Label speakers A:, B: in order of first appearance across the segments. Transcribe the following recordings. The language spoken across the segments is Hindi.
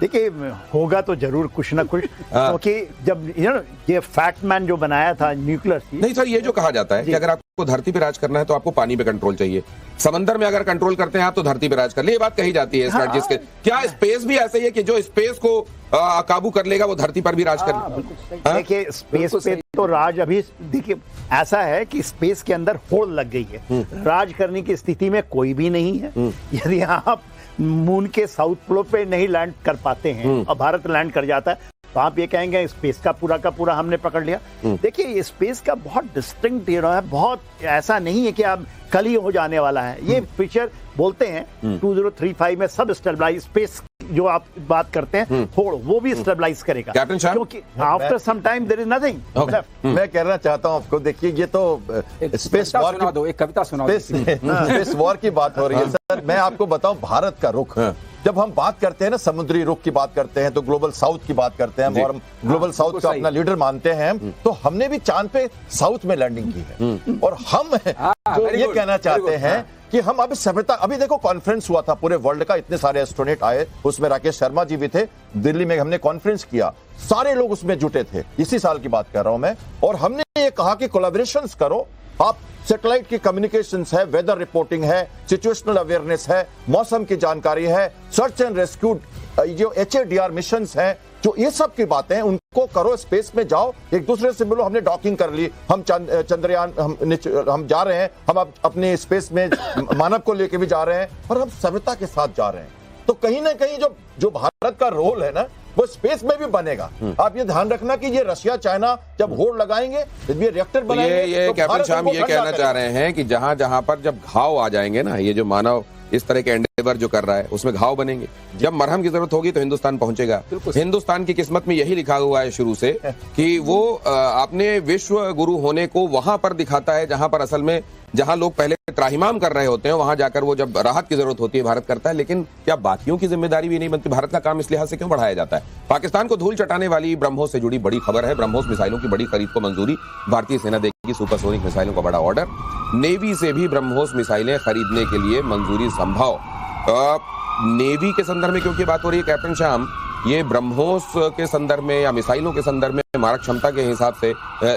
A: देखिए होगा तो जरूर कुछ ना कुछ, क्योंकि जब ये फैक्टमैन जो बनाया था न्यूक्लियर की।
B: नहीं सर, ये जो कहा जाता है कि अगर आपको धरती पे राज करना है तो आपको पानी पे कंट्रोल चाहिए, समंदर में अगर कंट्रोल करते हैं आप तो धरती पे राज कर ले, ये बात कही जाती है स्ट्रेटजिस्ट के। क्या स्पेस भी ऐसा ही है कि जो स्पेस को काबू कर लेगा वो धरती पर भी राज कर?
A: देखिए स्पेस पे तो राज अभी, देखिए ऐसा है कि स्पेस के अंदर होड़ लग गई है, राज करने की स्थिति में कोई भी नहीं है। यदि आप मून के साउथ पोल पे नहीं लैंड कर पाते हैं और भारत लैंड कर जाता है तो आप ये कहेंगे स्पेस का पूरा हमने पकड़ लिया। देखिए स्पेस का बहुत डिस्टिंक्ट है, बहुत ऐसा नहीं है कि आप कल ही हो जाने वाला है। ये फीचर बोलते हैं 2035 में सब स्टेबलाइज, स्पेस जो आप बात करते हैं होड़, वो भी स्टेबलाइज करेगा, क्योंकि after some time there is nothing.
C: मैं कहना चाहता हूं आपको, देखिए ये तो स्पेस वॉर की,
D: एक कविता सुना,
C: स्पेस वॉर की बात हो रही है सर। मैं आपको बताऊं भारत का रुख, जब हम बात करते हैं ना समुद्री रुख की बात करते हैं तो ग्लोबल साउथ की बात करते हैं और हम ग्लोबल साउथ का अपना लीडर मानते हैं, तो हमने भी चांद पे साउथ में लैंडिंग की है। और हम जो ये कहना चाहते हैं कि हम अभी सभ्यता, अभी देखो कॉन्फ्रेंस हुआ था पूरे वर्ल्ड का, इतने सारे एस्ट्रोनॉट आए, उसमें राकेश शर्मा जी भी थे, दिल्ली में हमने कॉन्फ्रेंस किया, सारे लोग उसमें जुटे थे, इसी साल की बात कर रहा हूं मैं। और हमने ये कहा कि कोलैबोरेशंस करो, आप सैटेलाइट की कम्युनिकेशंस है, वेदर रिपोर्टिंग है, सिचुएशनल अवेयरनेस है, मौसम की जानकारी है, सर्च एंड रेस्क्यू, जो HADR मिशंस हैं, जो ये सब की बातें हैं उनको करो, स्पेस में जाओ, एक दूसरे से मिलो। हमने डॉकिंग कर ली, हम चंद्रयान हम जा रहे हैं, हम अपने स्पेस में मानव को लेके भी जा रहे हैं और हम सभ्यता के साथ जा रहे हैं। तो कहीं ना कहीं जो भारत का रोल है ना वो स्पेस में भी बनेगा। आप ये ध्यान रखना कि ये रशिया चाइना जब होड़ लगाएंगे, जब ये रिएक्टर बनाएंगे,
B: ये कैप्टन शाम ये कहना चाह रहे हैं कि जहां जहां पर जब घाव आ जाएंगे ना, ये जो मानव इस तरह के एंडेवर जो कर रहा है उसमें घाव बनेंगे, जब मरहम की जरूरत होगी तो हिंदुस्तान पहुंचेगा। हिंदुस्तान की किस्मत में यही लिखा हुआ है शुरू से कि वो अपने विश्व गुरु होने को वहां पर दिखाता है जहां पर असल में जहां लोग पहले त्राहिमाम कर रहे होते हैं वहां जाकर वो जब राहत की जरूरत होती है भारत करता है। लेकिन क्या बाकियों की जिम्मेदारी भी नहीं बनती? भारत का काम इस लिहाज से क्यों बढ़ाया जाता है? पाकिस्तान को धूल चटाने वाली ब्रह्मोस से जुड़ी बड़ी खबर है, ब्रह्मोस मिसाइलों की बड़ी खरीद को मंजूरी, भारतीय सेना देगी सुपरसोनिक मिसाइलों का बड़ा ऑर्डर, नेवी से भी ब्रह्मोस मिसाइलें खरीदने के लिए मंजूरी संभव। नेवी के संदर्भ में क्योंकि बात हो रही है कैप्टन शाम, ये ब्रह्मोस के संदर्भ में या मिसाइलों के संदर्भ में मारक क्षमता के हिसाब से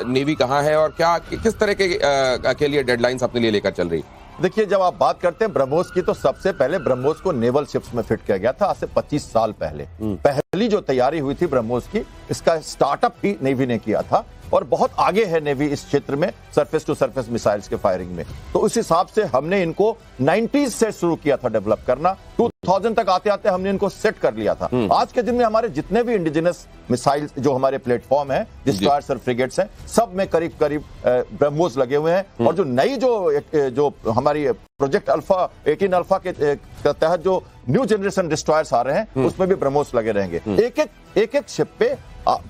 B: नेवी कहाँ है और क्या किस तरह के लिए डेडलाइंस अपने लिए लेकर चल रही?
C: देखिए जब आप बात करते हैं ब्रह्मोस की, तो सबसे पहले ब्रह्मोस को नेवल शिप्स में फिट किया गया था आज से 25 साल पहले। पहली जो तैयारी हुई थी ब्रह्मोस की, इसका स्टार्टअप ही नेवी ने किया था और बहुत आगे है नेवी इस क्षेत्र में सरफेस टू सरफेस मिसाइल्स के फायरिंग में। तो उस हिसाब से हमने इनको 90s से शुरू किया था डेवलप करना, 2000 तक आते आते हमने इनको सेट कर लिया था। आज के दिन में हमारे जितने भी इंडिजिनस मिसाइल्स जो हमारे प्लेटफॉर्म है, डिस्ट्रॉयर्स और फ्रिगेट्स हैं, सब में करीब करीब ब्रह्मोस लगे हुए हैं। और जो नई जो हमारी प्रोजेक्ट अल्फा 18 अल्फा के तहत जो न्यू जनरेशन डिस्ट्रॉयर्स आ रहे हैं उसमें भी ब्रह्मोस लगे रहेंगे। एक एक शिप पे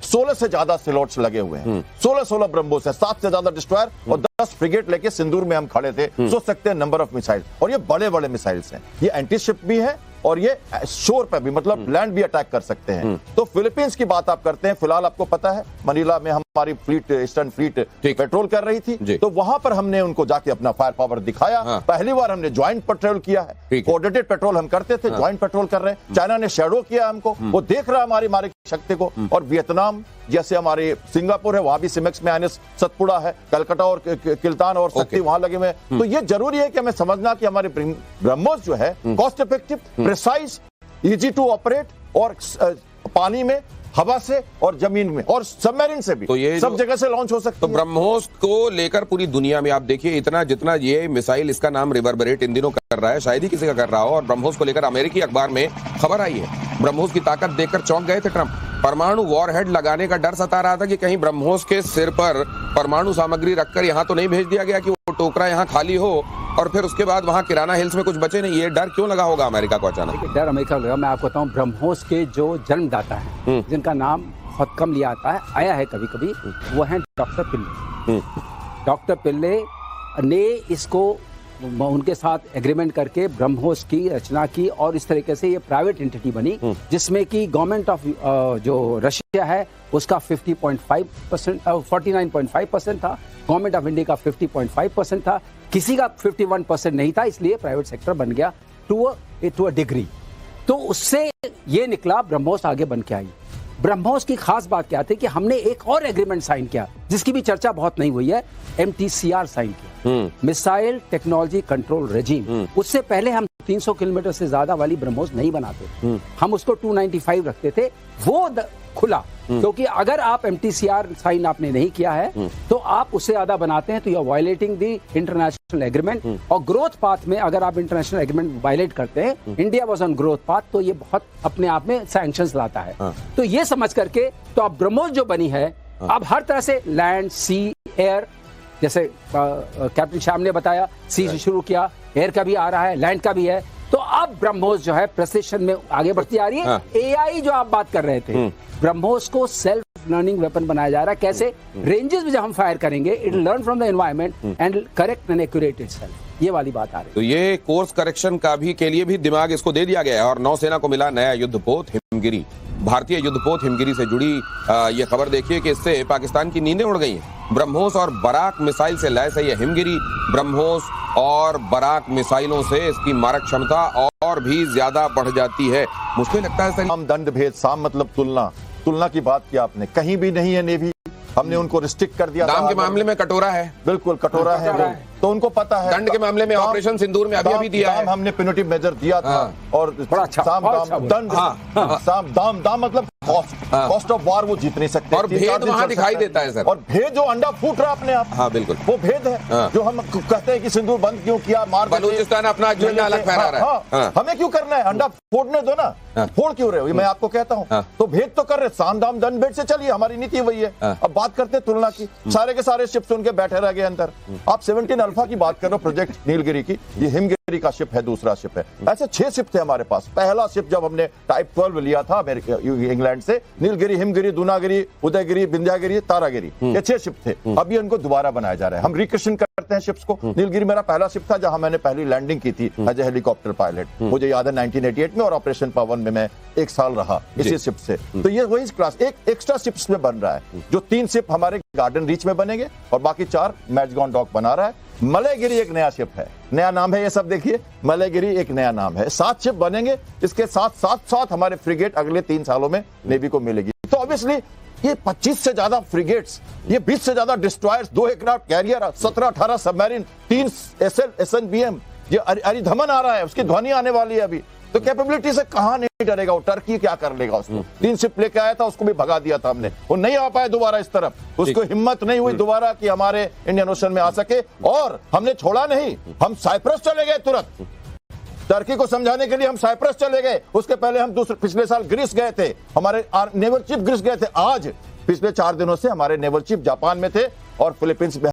C: 16 से ज्यादा स्लॉट्स लगे हुए हैं, 16 ब्रह्मोस है, 7 से ज्यादा डिस्ट्रॉयर और 10 फ्रिगेट लेके सिंदूर में हम खड़े थे। सोच सकते हैं नंबर ऑफ मिसाइल, और ये बड़े बड़े मिसाइल्स हैं, ये एंटी शिप भी है और ये शोर पे भी, मतलब लैंड भी अटैक कर सकते हैं। तो फिलीपींस की बात आप करते हैं, फिलहाल आपको पता है मनीला में हमारी फ्लीट, ईस्टर्न फ्लीट पेट्रोल कर रही थी, तो वहां पर हमने उनको जाके अपना फायर पावर दिखाया। पहली बार हमने ज्वाइंट पेट्रोल किया है, कोऑर्डिनेटेड पेट्रोल हम करते थे, ज्वाइंट पेट्रोल कर रहे हैं। चाइना ने शैडो किया हमको, वो देख रहा है हमारी मारक शक्ति को। और वियतनाम जैसे हमारे सिंगापुर है, वहां भी सिमेक्स में आइनस सतपुड़ा है, कलकत्ता और किल्तान और शक्ति वहां लगे हुए हैं। तो ये जरूरी है कि हमें समझना कि हमारे ब्रह्मोस जो है cost effective, precise, easy to operate और पानी में, हवा से और जमीन में और सबमरीन से भी, तो ये सब जगह से लॉन्च हो सकती है।
B: तो ब्रह्मोस को लेकर पूरी दुनिया में आप देखिए इतना जितना ये मिसाइल, इसका नाम रिवर्बरेट इन दिनों कर रहा है, शायद ही किसी का कर रहा हो। और ब्रह्मोस को लेकर अमेरिकी अखबार में खबर आई है, ब्रह्मोस की ताकत देखकर चौंक गए थे ट्रंप। परमाणु वॉरहेड लगाने का डर सता रहा था कि कहीं ब्रह्मोस के सिर पर परमाणु सामग्री रखकर यहाँ तो नहीं भेज दिया गया कि वो टोकरा यहाँ खाली हो और फिर उसके बाद वहाँ किराना हिल्स में कुछ बचे नहीं। ये डर क्यों लगा होगा अमेरिका को अचानक?
D: डर अमेरिका लगा, मैं आपको बताऊं, ब्रह्मोस के जो जन्मदाता हैं जिनका नाम बहुत कम लिया आता है, आया है कभी कभी, वो है डॉक्टर पिल्ले। डॉक्टर पिल्ले ने इसको उनके साथ एग्रीमेंट करके ब्रह्मोस की रचना की और इस तरीके से ये प्राइवेट एंटिटी बनी जिसमें कि गवर्नमेंट ऑफ जो रशिया है उसका 50.5%, 49.5% था, गवर्नमेंट ऑफ इंडिया का 50.5% था, किसी का 51% नहीं था, इसलिए प्राइवेट सेक्टर बन गया टू अ डिग्री। तो उससे ये निकला ब्रह्मोस आगे बन के आई। ब्रह्मोस की खास बात क्या थी कि हमने एक और एग्रीमेंट साइन किया जिसकी भी चर्चा बहुत नहीं हुई है, MTCR साइन किया, मिसाइल टेक्नोलॉजी कंट्रोल रेजिम। उससे पहले हम 300 किलोमीटर से ज्यादा वाली ब्रह्मोस नहीं बनाते, हम उसको 295 रखते थे। वो खुला क्योंकि अगर आप MTCR साइन आपने नहीं किया है तो आप उससे ज्यादा बनाते हैं तो you are violating the international agreement. और ग्रोथ पाथ में अगर आप इंटरनेशनल एग्रीमेंट वायलेट करते हैं, India was on growth path, तो ये बहुत अपने आप में सैंक्शंस लाता है। तो ये समझ करके तो अब ब्रह्मोस जो बनी है अब हर तरह से लैंड, सी, एयर, जैसे कैप्टन श्याम ने बताया, सी से शुरू किया, एयर का भी आ रहा है, लैंड का भी है। तो अब ब्रह्मोस जो है प्रेसिशन में आगे बढ़ती आ रही है। AI जो आप बात कर रहे थे, ब्रह्मोस को सेल्फ लर्निंग वेपन बनाया जा रहा है। कैसे? रेंजेस में जब हम फायर करेंगे, it will learn from the environment and correct and accurate itself. ये वाली बात आ रही है।
B: तो ये कोर्स करेक्शन का भी के लिए भी दिमाग इसको दे दिया गया है। और नौसेना को मिला नया युद्धपोत हिमगिरी। भारतीय युद्धपोत हिमगिरी से जुड़ी ये खबर देखिए कि इससे पाकिस्तान की नींदें उड़ गई हैं। ब्रह्मोस और बराक मिसाइल से लैस है ये हिमगिरी। ब्रह्मोस और बराक मिसाइलों से इसकी मारक क्षमता और भी ज्यादा बढ़ जाती है। मुझको लगता है
C: साम दंड भेद, साम मतलब तुलना की बात की आपने, कहीं भी नहीं है नेवी। हमने उनको रिस्ट्रिक्ट कर दिया।
B: दाम के मामले में कटोरा है,
C: बिल्कुल कटोरा है, तो उनको पता है।
B: दंड के मामले में ऑपरेशन सिंदूर में अभी दिया है,
C: हमने पेनल्टी मेजर दिया था। और साम दंड, साम दाम मतलब कॉस्ट ऑफ वार वो जीत नहीं सकते।
B: और भेद वहां दिखाई देता है सर।
C: और भेद जो अंडा फूट रहा अपने आप,
B: हाँ बिल्कुल,
C: वो भेद है जो हम कहते हैं कि सिंदूर बंद क्यों किया, मार
B: बलूचिस्तान अपना झंडा अलग फहरा रहा है।
C: हमें क्यों करना है? अंडा फोड़ने दो ना, फोड़ क्यों रहे हो? मैं आपको कहता हूँ। तो भेद तो कर रहे, साम दाम दंड भेद से चलिए, हमारी नीति वही है। अब बात करते हैं तुलना की। सारे के सारे शिप्स उनके बैठे रह गए अंदर। आप 17 अल्फा की बात करो, प्रोजेक्ट नीलगिरी की, ये हिमगिरी का शिप है, दूसरा शिप है। ऐसे 6 शिप थे हमारे पास। पहला शिप जब हमने टाइप 12 लिया था इंग्लैंड से, नीलगिरी, हिमगिरी, दूनागिरी, उदयगिरी, विंध्यागिरी, तारागिरी, ये 6 शिप थे। अभी इनको दोबारा बनाया जा रहा है। हम रिक्रिएशन करते हैं शिप्स को। नीलगिरी मेरा पहला शिप था जहां मैंने पहली लैंडिंग की थी एज ए हेलीकॉप्टर पायलट, मुझे याद है 1988 में, और ऑपरेशन पवन में मैं 1 साल रहा इसी शिप से। तो ये वही क्लास एक एक्स्ट्रा शिप्स में बन रहा है, जो 3 शिप हमारे गार्डन रीच में बनेंगे और बाकी 4 मैचगॉन डॉक बना रहा है। मलयगिरी एक नया शिप है, नया नाम है, ये सब देखिए, मलयगिरी एक नया नाम है। 7 शिप बनेंगे, इसके साथ हमारे फ्रिगेट अगले 3 सालों में नेवी को मिलेगी। तो ऑब्वियसली ये 25 से ज्यादा फ्रिगेट्स, ये 20 से ज्यादा destroyers, 2 aircraft carrier, 17-18 submarine, 3 SNBM, ये अरिधमन आ रहा है, उसकी ध्वनि आने वाली है अभी। तो कैपेबिलिटी से कहां नहीं डरेगा वो। टर्की क्या कर लेगा उसको? 3 शिप लेके आया था, उसको भी भगा दिया था हमने, वो नहीं आ पाया दोबारा इस तरफ। उसको हिम्मत नहीं हुई दोबारा कि हमारे इंडियन ओशन में आ सके। और हमने छोड़ा नहीं, हम साइप्रस चले गए तुरंत। टर्की को समझाने के लिए हम साइप्रस चले गए। उसके पहले हम पिछले साल ग्रीस गए थे, हमारे नेवल चीफ ग्रीस गए थे। आज पिछले 4 दिनों से हमारे नेवल चीफ जापान में थे और फिलीपींस में